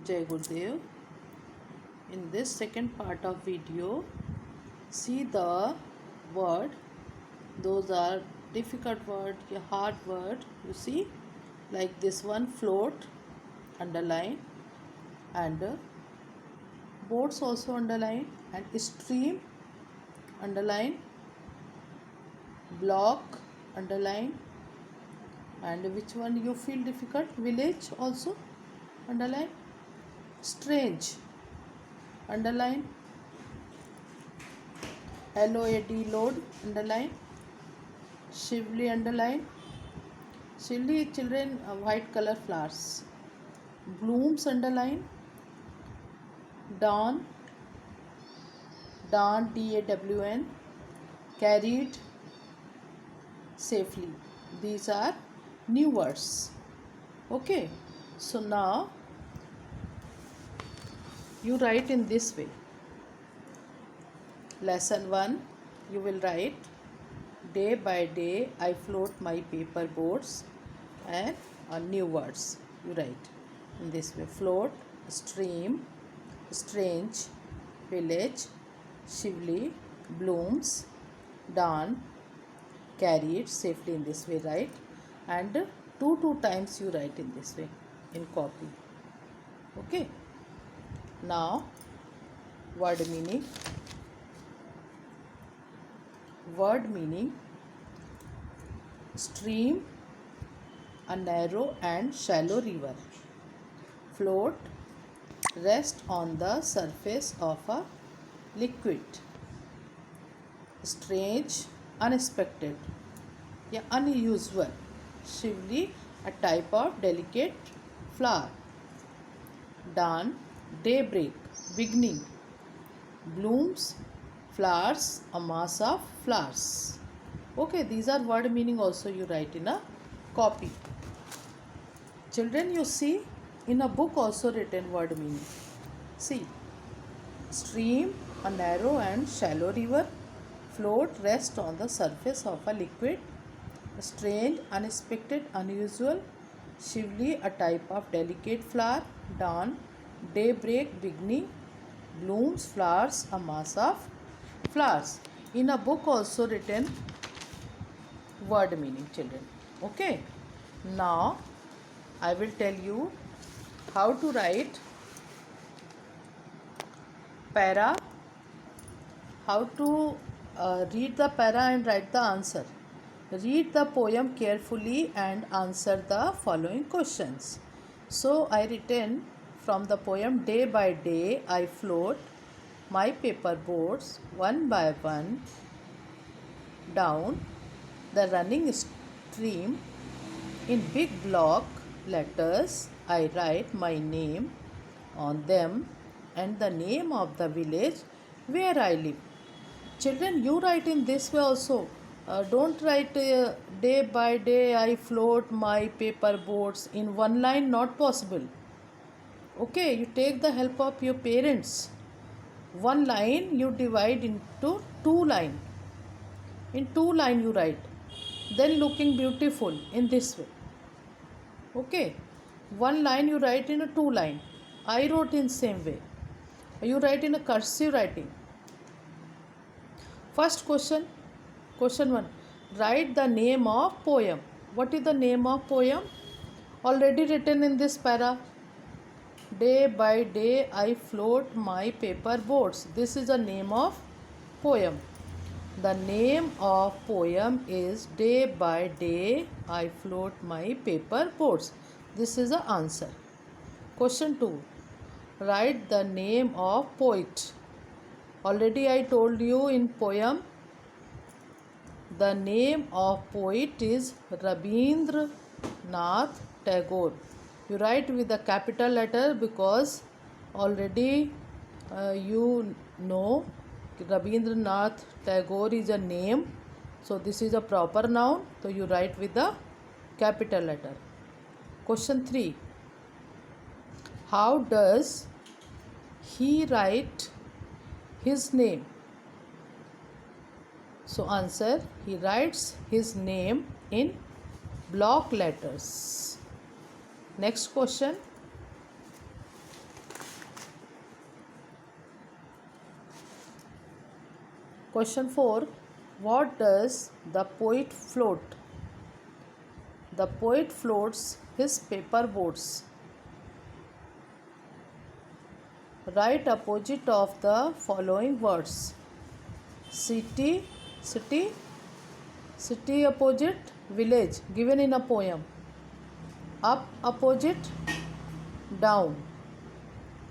Jai Gurudev. In this second part of video, see the word. Those are difficult word, hard word. You see, like this one, float, underline, and boats also underline, and stream, underline, block, underline, and which one you feel difficult? Village also underline, strange, underline, LOAD, load, underline, Shivli, underline. Shivli, children, white color flowers. Blooms, underline. Dawn, dawn, DAWN. Carried safely. These are new words. Okay, so now you write in this way. Lesson 1, you will write, day by day I float my paper boats, and new words you write in this way. Float, stream, strange, village, Shivli, blooms, dawn, carried safely. In this way write, and two times you write in this way in copy. Okay, now word meaning. Word meaning: stream, a narrow and shallow river. Float, rest on the surface of a liquid. Strange, unexpected, unusual. Shivli, a type of delicate flower. Dawn, daybreak, beginning. Blooms, flowers, a mass of flowers. Okay, these are word meaning also you write in a copy. Children, you see in a book also written word meaning. See, stream, a narrow and shallow river. Float, rest on the surface of a liquid. Strange, unexpected, unusual. Shivli, a type of delicate flower. Dawn, daybreak, beginning. Blooms, flowers, a mass of flowers. In a book also written word meaning, children. Okay, now I will tell you how to write para, how to read the para and write the answer. Read the poem carefully and answer the following questions. So I written from the poem, day by day I float my paper boats one by one down the running stream. In big block letters I write my name on them and the name of the village where I live. Children, you write in this way also. Don't write day by day I float my paper boats in one line, not possible. Okay, you take the help of your parents. One line you divide into two line. In two line you write. Then looking beautiful in this way. Okay, one line you write in a two line. I wrote in same way. You write in a cursive writing. First question, question 1. Write the name of poem. What is the name of poem? Already written in this para. Day by day I float my paper boats. This is the name of poem. The name of poem is day by day I float my paper boats. This is the answer. Question 2. Write the name of poet. Already I told you in poem, the name of poet is Rabindranath Tagore. You write with a capital letter because already you know Rabindranath Tagore is a name. So this is a proper noun. So you write with the capital letter. Question 3. How does he write his name? So answer, he writes his name in block letters. Next question. Question 4. What does the poet float? The poet floats his paper boats. Write opposite of the following words. City, city, city opposite, village, given in a poem. Up opposite, down,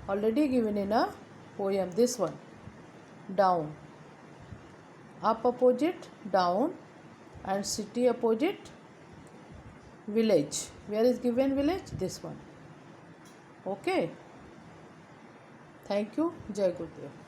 already given in a poem. This one, down. Up opposite, down, and city opposite, village. Where is given village? This one. Okay. Thank you. Jai Gurudev.